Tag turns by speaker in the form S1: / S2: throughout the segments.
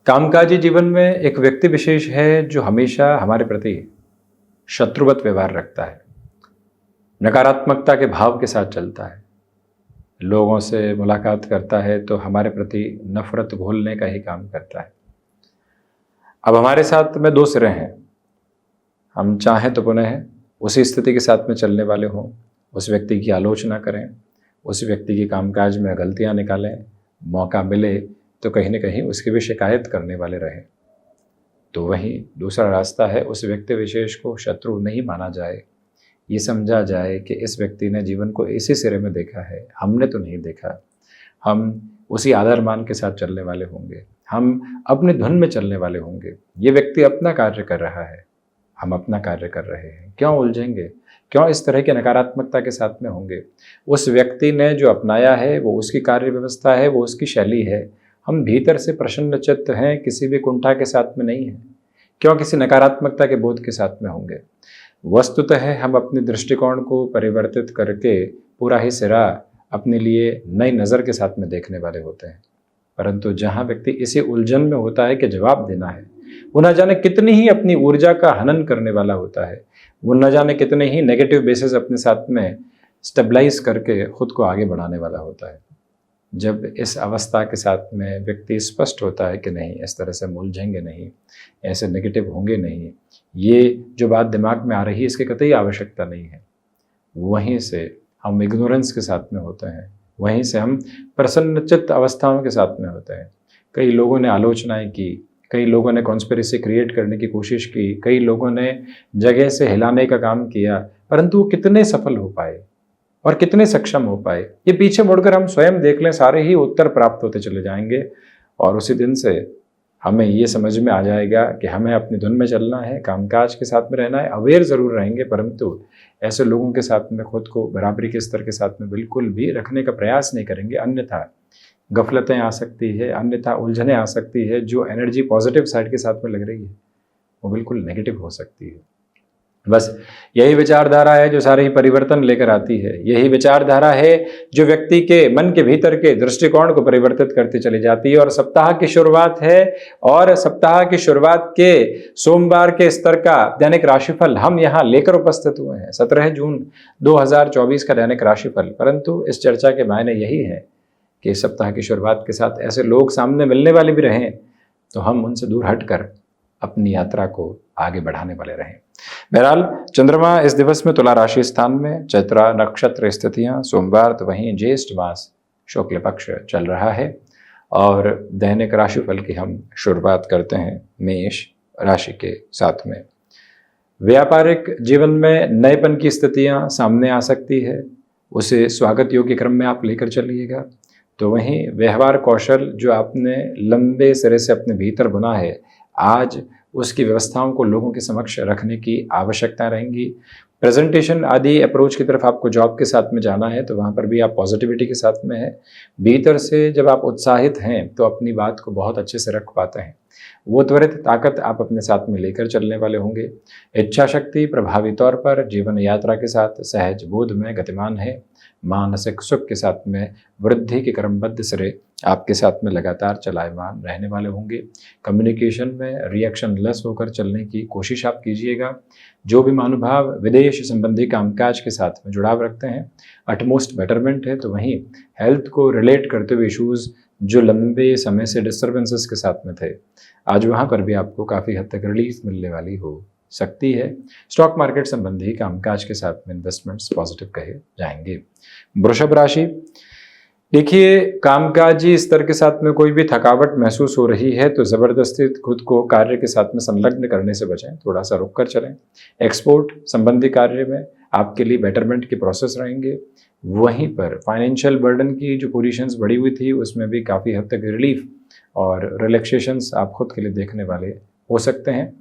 S1: कामकाजी जीवन में एक व्यक्ति विशेष है जो हमेशा हमारे प्रति शत्रुवत व्यवहार रखता है, नकारात्मकता के भाव के साथ चलता है। लोगों से मुलाकात करता है तो हमारे प्रति नफरत घोलने का ही काम करता है। अब हमारे साथ में दो सिरे हैं, हम चाहें तो पुनः उसी स्थिति के साथ में चलने वाले हों, उस व्यक्ति की आलोचना करें, उस व्यक्ति की कामकाज में गलतियां निकालें, मौका मिले तो कहीं न कहीं उसकी भी शिकायत करने वाले रहें। तो वहीं दूसरा रास्ता है, उस व्यक्ति विशेष को शत्रु नहीं माना जाए, ये समझा जाए कि इस व्यक्ति ने जीवन को इसी सिरे में देखा है, हमने तो नहीं देखा। हम उसी आदर मान के साथ चलने वाले होंगे, हम अपनी धुन में चलने वाले होंगे। ये व्यक्ति अपना कार्य कर रहा है, हम अपना कार्य कर रहे हैं, क्यों उलझेंगे, क्यों इस तरह की नकारात्मकता के साथ में होंगे। उस व्यक्ति ने जो अपनाया है वो उसकी कार्य व्यवस्था है, वो उसकी शैली है। हम भीतर से प्रसन्नचित्त हैं, किसी भी कुंठा के साथ में नहीं हैं, क्यों किसी नकारात्मकता के बोध के साथ में होंगे। वस्तुतः हम अपने दृष्टिकोण को परिवर्तित करके पूरा ही सिरा अपने लिए नई नज़र के साथ में देखने वाले होते हैं। परंतु जहाँ व्यक्ति इसी उलझन में होता है कि जवाब देना है, वो न जाने कितनी ही अपनी ऊर्जा का हनन करने वाला होता है, वो न जाने कितने ही नेगेटिव बेसिस अपने साथ में स्टेबलाइज करके खुद को आगे बढ़ाने वाला होता है। जब इस अवस्था के साथ में व्यक्ति स्पष्ट होता है कि नहीं, इस तरह से हम उलझेंगे नहीं, ऐसे नेगेटिव होंगे नहीं, ये जो बात दिमाग में आ रही है इसकी कतई आवश्यकता नहीं है, वहीं से हम इग्नोरेंस के साथ में होते हैं, वहीं से हम प्रसन्नचित्त अवस्थाओं के साथ में होते हैं। कई लोगों ने आलोचनाएं की, कई लोगों ने कॉन्स्पिरेसी क्रिएट करने की कोशिश की, कई लोगों ने जगह से हिलाने का काम किया, परंतु वो कितने सफल हो पाए और कितने सक्षम हो पाए, ये पीछे मुड़कर हम स्वयं देख लें, सारे ही उत्तर प्राप्त होते चले जाएंगे। और उसी दिन से हमें ये समझ में आ जाएगा कि हमें अपनी धुन में चलना है, कामकाज के साथ में रहना है। अवेयर ज़रूर रहेंगे, परंतु ऐसे लोगों के साथ में खुद को बराबरी के स्तर के साथ में बिल्कुल भी रखने का प्रयास नहीं करेंगे, अन्यथा गफलतें आ सकती है, अन्यथा उलझनें आ सकती है। जो एनर्जी पॉजिटिव साइड के साथ में लग रही है वो बिल्कुल नेगेटिव हो सकती है। बस यही विचारधारा है जो सारे ही परिवर्तन लेकर आती है। यही विचारधारा है जो व्यक्ति के मन के भीतर के दृष्टिकोण को परिवर्तित करती चली जाती है। और सप्ताह की शुरुआत है, और सप्ताह की शुरुआत के सोमवार के स्तर का दैनिक राशिफल हम यहाँ लेकर उपस्थित हुए हैं, 17 जून 2024 का दैनिक राशिफल। परंतु इस चर्चा के मायने यही है कि इस सप्ताह की शुरुआत के साथ ऐसे लोग सामने मिलने वाले भी रहें तो हम उनसे दूर हटकर अपनी यात्रा को आगे बढ़ाने वाले रहें। बहरहाल चंद्रमा इस दिवस में तुला राशि स्थान में, चैत्रा नक्षत्र स्थितियां सोमवार, तो वहीं ज्येष्ठ मास शुक्ल पक्ष चल रहा है। और दैनिक राशिफल की हम शुरुआत करते हैं मेष राशि के साथ में। व्यापारिक जीवन में नएपन की स्थितियां सामने आ सकती है, उसे स्वागत योग्य क्रम में आप लेकर चलिएगा। तो वहीं व्यवहार कौशल जो आपने लंबे सिरे से अपने भीतर बुना है, आज उसकी व्यवस्थाओं को लोगों के समक्ष रखने की आवश्यकता रहेंगी। प्रेजेंटेशन आदि अप्रोच की तरफ आपको जॉब के साथ में जाना है तो वहाँ पर भी आप पॉजिटिविटी के साथ में हैं। भीतर से जब आप उत्साहित हैं तो अपनी बात को बहुत अच्छे से रख पाते हैं, वो त्वरित ताकत आप अपने साथ में लेकर चलने वाले होंगे। इच्छा शक्ति प्रभावी तौर पर जीवन यात्रा के साथ सहज बोध में गतिमान है। मानसिक सुख के साथ में वृद्धि के क्रमबद्ध सिरे आपके साथ में लगातार चलायमान रहने वाले होंगे। कम्युनिकेशन में रिएक्शन लेस होकर चलने की कोशिश आप कीजिएगा। जो भी महानुभाव विदेश संबंधी कामकाज के साथ में जुड़ाव रखते हैं, अटमोस्ट बेटरमेंट है। तो वहीं हेल्थ को रिलेट करते हुए इशूज़ जो लंबे समय से डिस्टर्बेंसेस के साथ में थे, आज वहाँ पर भी आपको काफ़ी हद तक रिलीफ मिलने वाली हो सकती है। स्टॉक मार्केट संबंधी कामकाज के साथ में इन्वेस्टमेंट्स पॉजिटिव कहे जाएंगे। वृषभ राशि, देखिए कामकाजी स्तर के साथ में कोई भी थकावट महसूस हो रही है तो ज़बरदस्ती खुद को कार्य के साथ में संलग्न करने से बचें, थोड़ा सा रुक कर चलें। एक्सपोर्ट संबंधी कार्य में आपके लिए बेटरमेंट के प्रोसेस रहेंगे। वहीं पर फाइनेंशियल बर्डन की जो पोजीशंस बढ़ी हुई थी उसमें भी काफ़ी हद तक रिलीफ और रिलैक्सेशंस आप खुद के लिए देखने वाले हो सकते हैं।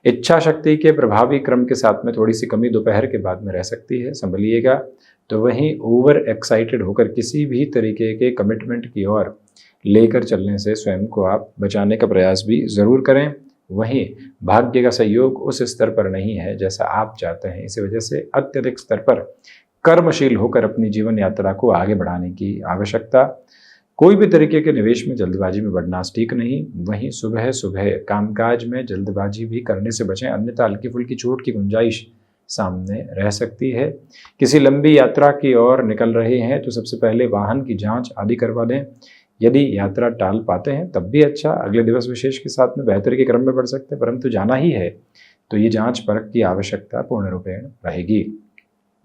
S1: इच्छा शक्ति के प्रभावी क्रम के साथ में थोड़ी सी कमी दोपहर के बाद में रह सकती है, संभलिएगा। तो वहीं ओवर एक्साइटेड होकर किसी भी तरीके के कमिटमेंट की ओर लेकर चलने से स्वयं को आप बचाने का प्रयास भी ज़रूर करें। वहीं भाग्य का सहयोग उस स्तर पर नहीं है जैसा आप चाहते हैं, इसी वजह से अत्यधिक स्तर पर कर्मशील होकर अपनी जीवन यात्रा को आगे बढ़ाने की आवश्यकता। कोई भी तरीके के निवेश में जल्दबाजी में बढ़ना ठीक नहीं। वहीं सुबह सुबह कामकाज में जल्दबाजी भी करने से बचें, अन्यथा हल्की फुल्की चोट की गुंजाइश सामने रह सकती है। किसी लंबी यात्रा की ओर निकल रहे हैं तो सबसे पहले वाहन की जांच आदि करवा दें। यदि यात्रा टाल पाते हैं तब भी अच्छा, अगले दिवस विशेष के साथ में बेहतरी के क्रम में बढ़ सकते हैं, परंतु जाना ही है तो ये जांच परख की आवश्यकता पूर्ण रूपेण रहेगी।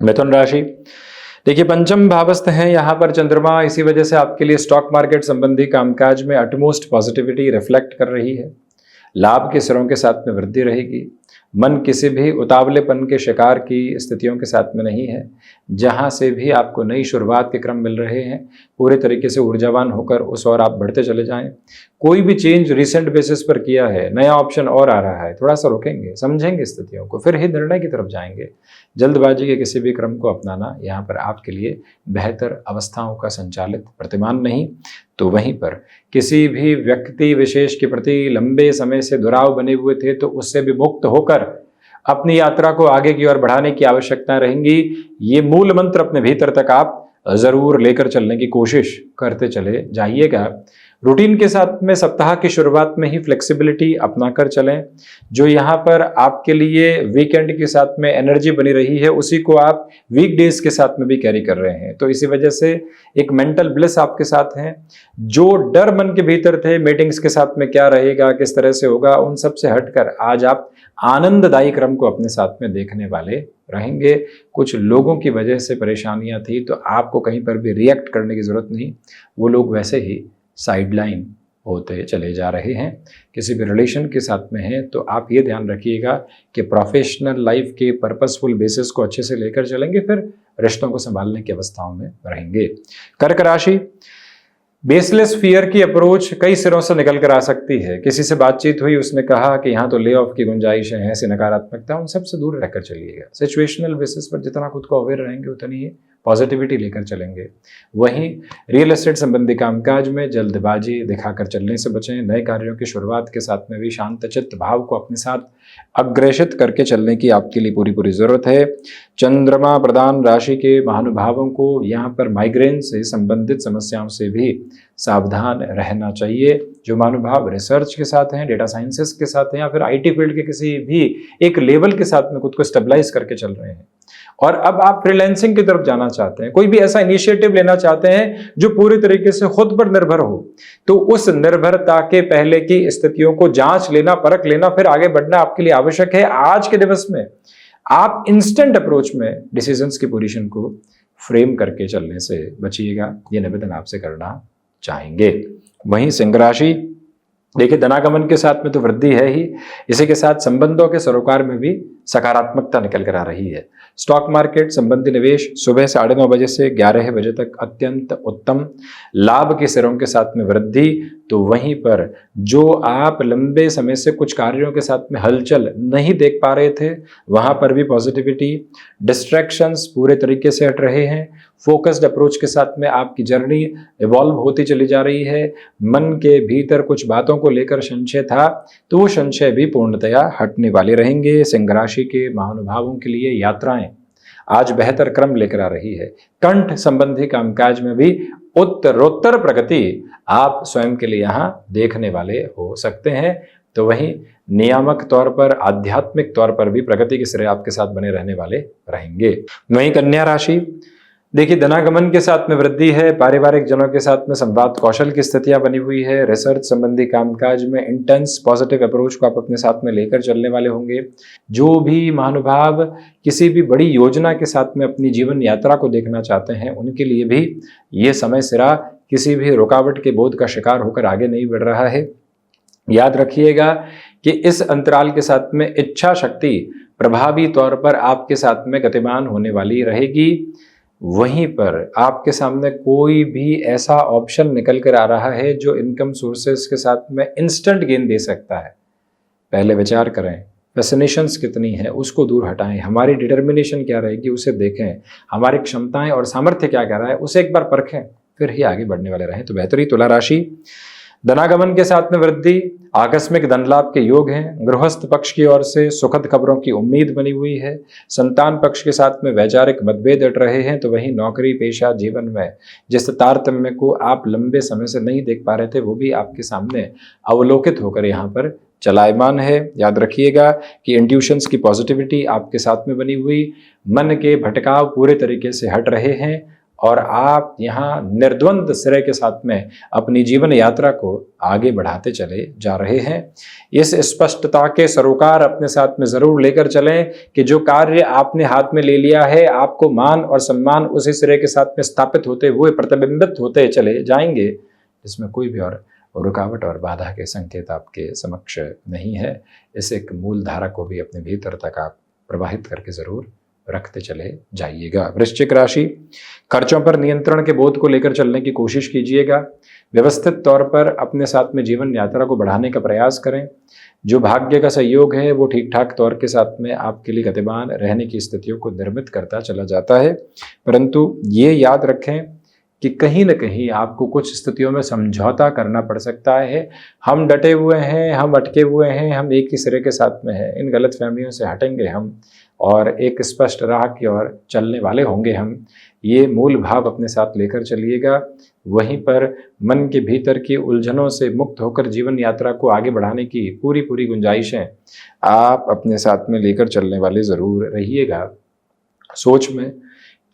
S1: मिथुन राशि, देखिए पंचम भावस्थ हैं यहाँ पर चंद्रमा, इसी वजह से आपके लिए स्टॉक मार्केट संबंधी कामकाज में अटमोस्ट पॉजिटिविटी रिफ्लेक्ट कर रही है। लाभ के सिरों के साथ में वृद्धि रहेगी। मन किसी भी उतावलेपन के शिकार की स्थितियों के साथ में नहीं है। जहाँ से भी आपको नई शुरुआत के क्रम मिल रहे हैं, पूरे तरीके से ऊर्जावान होकर उस ओर आप बढ़ते चले जाएं। कोई भी चेंज रिसेंट बेसिस पर किया है, नया ऑप्शन और आ रहा है, थोड़ा सा रुकेंगे, समझेंगे स्थितियों को, फिर ही निर्णय की तरफ जाएंगे। जल्दबाजी के किसी भी क्रम को अपनाना यहाँ पर आपके लिए बेहतर अवस्थाओं का संचालित प्रतिमान नहीं। तो वहीं पर किसी भी व्यक्ति विशेष के प्रति लंबे समय से दुराव बने हुए थे तो उससे भी मुक्त होकर अपनी यात्रा को आगे की ओर बढ़ाने की आवश्यकता रहेंगी। ये मूल मंत्र अपने भीतर तक आप जरूर लेकर चलने की कोशिश करते चले जाइएगा। रूटीन के साथ में सप्ताह की शुरुआत में ही फ्लेक्सिबिलिटी अपनाकर चलें। जो यहाँ पर आपके लिए वीकेंड के साथ में एनर्जी बनी रही है उसी को आप वीकडेज के साथ में भी कैरी कर रहे हैं, तो इसी वजह से एक मेंटल ब्लिस आपके साथ है। जो डर मन के भीतर थे मीटिंग्स के साथ में क्या रहेगा, किस तरह से होगा, उन सब से हटकर आज आप आनंददायी क्रम को अपने साथ में देखने वाले रहेंगे। कुछ लोगों की वजह से परेशानियां थी तो आपको कहीं पर भी रिएक्ट करने की जरूरत नहीं, वो लोग वैसे ही साइडलाइन होते चले जा रहे हैं। किसी भी रिलेशन के साथ में हैं तो आप ये ध्यान रखिएगा कि प्रोफेशनल लाइफ के पर्पसफुल बेसिस को अच्छे से लेकर चलेंगे, फिर रिश्तों को संभालने की अवस्थाओं में रहेंगे। कर्क राशि, बेसलेस फियर की अप्रोच कई सिरों से निकल कर आ सकती है। किसी से बातचीत हुई, उसने कहा कि यहाँ तो ले ऑफ की गुंजाइश है, ऐसी नकारात्मकता, उन सब से दूर रहकर चलिएगा। सिचुएशनल बेसिस पर जितना खुद को अवेयर रहेंगे उतनी ही पॉजिटिविटी लेकर चलेंगे। वहीं रियल एस्टेट संबंधी कामकाज में जल्दबाजी दिखाकर चलने से बचें। नए कार्यों की शुरुआत के साथ में भी शांतचित्त भाव को अपने साथ अग्रेषित करके चलने की आपके लिए पूरी पूरी जरूरत है। चंद्रमा प्रधान राशि के महानुभावों को यहाँ पर माइग्रेन से संबंधित समस्याओं से भी सावधान रहना चाहिए। जो महानुभाव रिसर्च के साथ हैं, डेटा साइंसेस के साथ हैं, या फिर आईटी फील्ड के किसी भी एक लेवल के साथ में खुद को स्टेबलाइज करके चल रहे हैं और अब आप फ्रीलांसिंग की तरफ जाना चाहते हैं, कोई भी ऐसा इनिशिएटिव लेना चाहते हैं जो पूरी तरीके से खुद पर निर्भर हो, तो उस निर्भरता के पहले की स्थितियों को जांच लेना, परख लेना, फिर आगे बढ़ना आपके लिए आवश्यक है। आज के दिवस में आप इंस्टेंट अप्रोच में डिसीजंस की पोजीशन को फ्रेम करके चलने से बचिएगा, ये निवेदन आपसे करना चाहेंगे। वहीं सिंह राशि, देखिए धनागमन के साथ में तो वृद्धि है ही, इसी के साथ संबंधों के सरोकार में भी सकारात्मकता निकल कर आ रही है। स्टॉक मार्केट संबंधी निवेश सुबह 9:30 बजे से 11 बजे तक अत्यंत उत्तम। लाभ के सिरों के साथ में वृद्धि, तो वहीं पर जो आप लंबे समय से कुछ कार्यों के साथ में हलचल नहीं देख पा रहे थे वहां पर भी पॉजिटिविटी। डिस्ट्रैक्शंस पूरे तरीके से हट रहे हैं। फोकस्ड अप्रोच के साथ में आपकी जर्नी इवॉल्व होती चली जा रही है। मन के भीतर कुछ बातों को लेकर संशय था तो वो संशय भी पूर्णतया हटने वाले रहेंगे। सिंह राशि के महानुभावों के लिए यात्राएं आज बेहतर क्रम लेकर आ रही है। कंठ संबंधी कामकाज में भी उत्तरोत्तर प्रगति आप स्वयं के लिए यहाँ देखने वाले हो सकते हैं। तो वहीं नियामक तौर पर, आध्यात्मिक तौर पर भी प्रगति के सिरे आपके साथ बने रहने वाले रहेंगे। वहीं कन्या राशि, देखिए धनागमन के साथ में वृद्धि है। पारिवारिक जनों के साथ में संवाद कौशल की स्थितियां बनी हुई है। रिसर्च संबंधी कामकाज में इंटेंस पॉजिटिव अप्रोच को आप अपने साथ में लेकर चलने वाले होंगे। जो भी महानुभाव किसी भी बड़ी योजना के साथ में अपनी जीवन यात्रा को देखना चाहते हैं उनके लिए भी ये समय सिरा किसी भी रुकावट के बोध का शिकार होकर आगे नहीं बढ़ रहा है। याद रखिएगा कि इस अंतराल के साथ में इच्छा शक्ति प्रभावी तौर पर आपके साथ में गतिमान होने वाली रहेगी। वहीं पर आपके सामने कोई भी ऐसा ऑप्शन निकल कर आ रहा है जो इनकम सोर्सेस के साथ में इंस्टेंट गेन दे सकता है। पहले विचार करें, फैसिनेशंस कितनी है उसको दूर हटाएं, हमारी डिटर्मिनेशन क्या रहेगी उसे देखें, हमारी क्षमताएं और सामर्थ्य क्या कह रहा है उसे एक बार परखें, फिर ही आगे बढ़ने वाले रहें तो बेहतरी। तुला राशि, धनागमन के साथ में वृद्धि, आकस्मिक धन लाभ के योग हैं। गृहस्थ पक्ष की ओर से सुखद खबरों की उम्मीद बनी हुई है। संतान पक्ष के साथ में वैचारिक मतभेद अट रहे हैं, तो वहीं नौकरी पेशा जीवन में जिस तारतम्य को आप लंबे समय से नहीं देख पा रहे थे, वो भी आपके सामने अवलोकित होकर यहाँ पर चलायमान है। याद रखिएगा कि इंट्यूशंस की पॉजिटिविटी आपके साथ में बनी हुई, मन के भटकाव पूरे तरीके से हट रहे हैं और आप यहाँ निर्द्वंद श्रेय के साथ में अपनी जीवन यात्रा को आगे बढ़ाते चले जा रहे हैं। इस स्पष्टता के सरोकार अपने साथ में जरूर लेकर चलें कि जो कार्य आपने हाथ में ले लिया है, आपको मान और सम्मान उसी श्रेय के साथ में स्थापित होते हुए प्रतिबिंबित होते चले जाएंगे, जिसमें कोई भी और रुकावट और बाधा के संकेत आपके समक्ष नहीं है। इस एक मूल धारा को भी अपने भीतर तक आप प्रवाहित करके जरूर रखते चले जाइएगा। वृश्चिक राशि, खर्चों पर नियंत्रण के बोध को लेकर चलने की कोशिश कीजिएगा। व्यवस्थित तौर पर अपने साथ में जीवन यात्रा को बढ़ाने का प्रयास करें। जो भाग्य का सहयोग है वो ठीक ठाक तौर के साथ में आपके लिए गतिमान रहने की स्थितियों को निर्मित करता चला जाता है, परंतु ये याद रखें कि कहीं न कहीं आपको कुछ स्थितियों में समझौता करना पड़ सकता है। हम डटे हुए हैं, हम अटके हुए हैं, हम एक ही सिरे के साथ में हैं। इन गलत फहमियों से हटेंगे हम और एक स्पष्ट राह की ओर चलने वाले होंगे हम। ये मूल भाव अपने साथ लेकर चलिएगा। वहीं पर मन के भीतर की उलझनों से मुक्त होकर जीवन यात्रा को आगे बढ़ाने की पूरी गुंजाइशें आप अपने साथ में लेकर चलने वाले ज़रूर रहिएगा। सोच में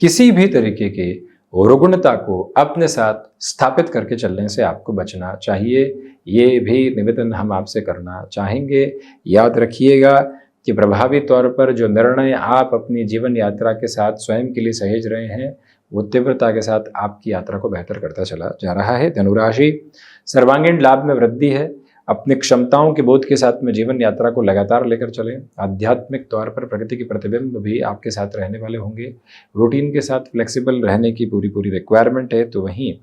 S1: किसी भी तरीके की रुग्णता को अपने साथ स्थापित करके चलने से आपको बचना चाहिए। ये भी निवेदन हम आपसे करना चाहेंगे। याद रखिएगा कि प्रभावी तौर पर जो निर्णय आप अपनी जीवन यात्रा के साथ स्वयं के लिए सहेज रहे हैं, वो तीव्रता के साथ आपकी यात्रा को बेहतर करता चला जा रहा है। धनुराशि, सर्वांगीण लाभ में वृद्धि है। अपनी क्षमताओं के बोध के साथ में जीवन यात्रा को लगातार लेकर चलें। आध्यात्मिक तौर पर प्रगति के प्रतिबिंब भी आपके साथ रहने वाले होंगे। रूटीन के साथ फ्लेक्सिबल रहने की पूरी रिक्वायरमेंट है, तो वहीं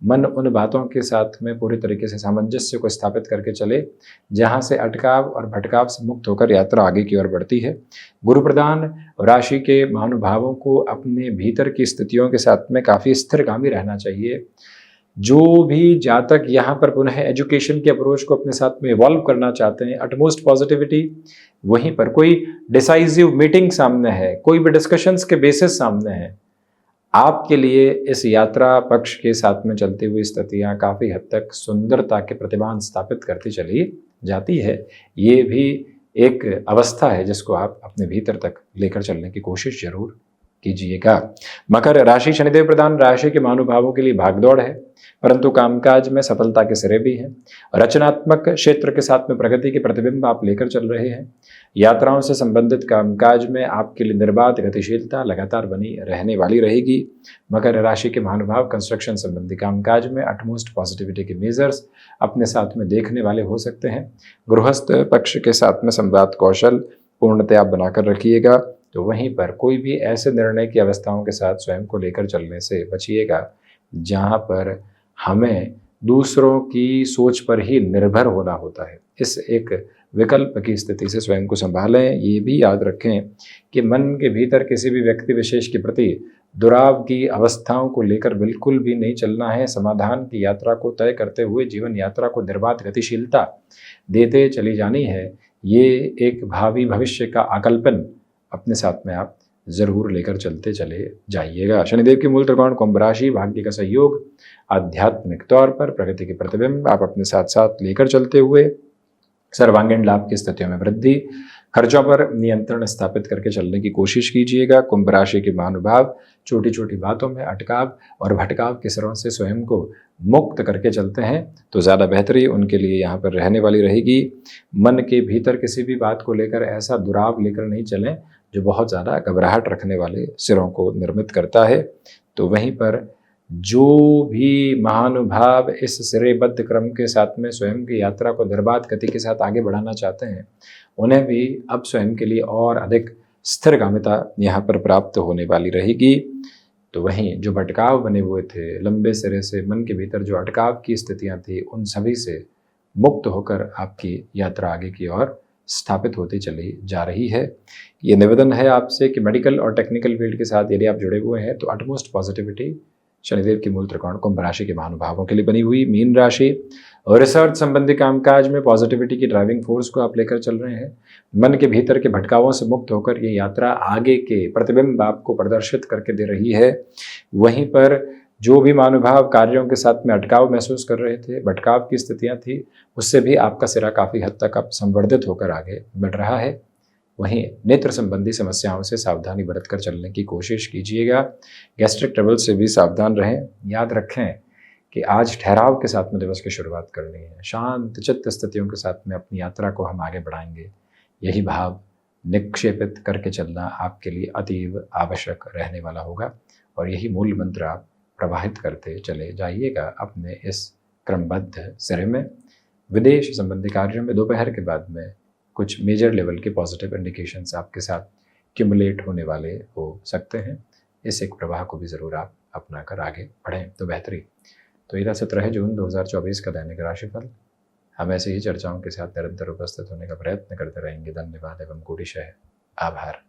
S1: मन उन बातों के साथ में पूरी तरीके से सामंजस्य को स्थापित करके चले जहां से अटकाव और भटकाव से मुक्त होकर यात्रा आगे की ओर बढ़ती है। गुरु प्रदान राशि के महानुभावों को अपने भीतर की स्थितियों के साथ में काफ़ी स्थिरगामी रहना चाहिए। जो भी जातक यहाँ पर पुनः एजुकेशन के अप्रोच को अपने साथ में इवॉल्व करना चाहते हैं, अटमोस्ट पॉजिटिविटी। वहीं पर कोई डिसाइसिव मीटिंग सामने है, कोई भी डिस्कशंस के बेसिस सामने है, आपके लिए इस यात्रा पक्ष के साथ में चलती हुई स्थितियाँ काफ़ी हद तक सुंदरता के प्रतिमान स्थापित करती चली जाती है। ये भी एक अवस्था है जिसको आप अपने भीतर तक लेकर चलने की कोशिश जरूर कीजिएगा। मकर राशि, शनिदेव प्रधान राशि के महानुभावों के लिए भागदौड़ है, परंतु कामकाज में सफलता के सिरे भी हैं। रचनात्मक क्षेत्र के साथ में प्रगति के प्रतिबिंब आप लेकर चल रहे हैं। यात्राओं से संबंधित कामकाज में आपके लिए निर्बाध गतिशीलता लगातार बनी रहने वाली रहेगी। मकर राशि के महानुभाव कंस्ट्रक्शन संबंधी कामकाज में अटमोस्ट पॉजिटिविटी के मेजर्स अपने साथ में देखने वाले हो सकते हैं। गृहस्थ पक्ष के साथ में संवाद कौशल पूर्णतया आप बनाकर रखिएगा। तो वहीं पर कोई भी ऐसे निर्णय की अवस्थाओं के साथ स्वयं को लेकर चलने से बचिएगा जहां पर हमें दूसरों की सोच पर ही निर्भर होना होता है। इस एक विकल्प की स्थिति से स्वयं को संभालें। ये भी याद रखें कि मन के भीतर किसी भी व्यक्ति विशेष के प्रति दुराव की अवस्थाओं को लेकर बिल्कुल भी नहीं चलना है। समाधान की यात्रा को तय करते हुए जीवन यात्रा को निर्बाध गतिशीलता देते चली जानी है। ये एक भावी भविष्य का आकल्पन अपने साथ में आप जरूर लेकर चलते चले जाइएगा। शनिदेव की मूल त्रिकोण कुंभ राशि, भाग्य का सहयोग, आध्यात्मिक तौर पर प्रगति के प्रतिबिंब आप अपने साथ साथ लेकर चलते हुए सर्वांगीण लाभ की स्थितियों में वृद्धि, खर्चों पर नियंत्रण स्थापित करके चलने की कोशिश कीजिएगा। कुंभ राशि के महानुभाव छोटी छोटी बातों में अटकाव और भटकाव के सिरों से स्वयं को मुक्त करके चलते हैं तो ज़्यादा बेहतरी उनके लिए यहाँ पर रहने वाली रहेगी। मन के भीतर किसी भी बात को लेकर ऐसा दुराव लेकर नहीं चलें जो बहुत ज़्यादा घबराहट रखने वाले सिरों को निर्मित करता है। तो वहीं पर जो भी महानुभाव इस सिरेबद्ध क्रम के साथ में स्वयं की यात्रा को निर्बाध गति के साथ आगे बढ़ाना चाहते हैं, उन्हें भी अब स्वयं के लिए और अधिक स्थिरगामिता यहाँ पर प्राप्त होने वाली रहेगी। तो वहीं जो भटकाव बने हुए थे, लंबे सिरे से मन के भीतर जो अटकाव की स्थितियाँ थी, उन सभी से मुक्त होकर आपकी यात्रा आगे की ओर स्थापित होती चली जा रही है। ये निवेदन है आपसे कि मेडिकल और टेक्निकल फील्ड के साथ यदि आप जुड़े हुए हैं तो अटमोस्ट पॉजिटिविटी शनिदेव की मूल त्रिकोण कुंभ राशि के महानुभावों के लिए बनी हुई मीन राशि और रिसर्च संबंधी कामकाज में पॉजिटिविटी की ड्राइविंग फोर्स को आप लेकर चल रहे हैं। मन के भीतर के भटकावों से मुक्त होकर ये यात्रा आगे के प्रतिबिंब आपको प्रदर्शित करके दे रही है। वहीं पर जो भी महानुभाव कार्यों के साथ में अटकाव महसूस कर रहे थे, भटकाव की स्थितियां थी, उससे भी आपका सिरा काफ़ी हद तक अब संवर्धित होकर आगे बढ़ रहा है। वहीं नेत्र संबंधी समस्याओं से सावधानी बरतकर चलने की कोशिश कीजिएगा। गैस्ट्रिक ट्रबल से भी सावधान रहें। याद रखें कि आज ठहराव के साथ में दिवस की शुरुआत करनी है। शांत चित्त स्थितियों के साथ में अपनी यात्रा को हम आगे बढ़ाएंगे। यही भाव निक्षेपित करके चलना आपके लिए अतीव आवश्यक रहने वाला होगा और यही मूल मंत्र आप प्रवाहित करते चले जाइएगा अपने इस क्रमबद्ध सिरे में। विदेश संबंधी कार्यों में दोपहर के बाद में कुछ मेजर लेवल के पॉजिटिव इंडिकेशंस आपके साथ क्यूमुलेट होने वाले हो सकते हैं। इस एक प्रवाह को भी ज़रूर आप अपना कर आगे बढ़ें तो बेहतरी। तो यह 17 जून 2024 का दैनिक राशिफल। हम ऐसे ही चर्चाओं के साथ निरंतर उपस्थित होने का प्रयत्न करते रहेंगे। धन्यवाद एवं कोटिशः आभार।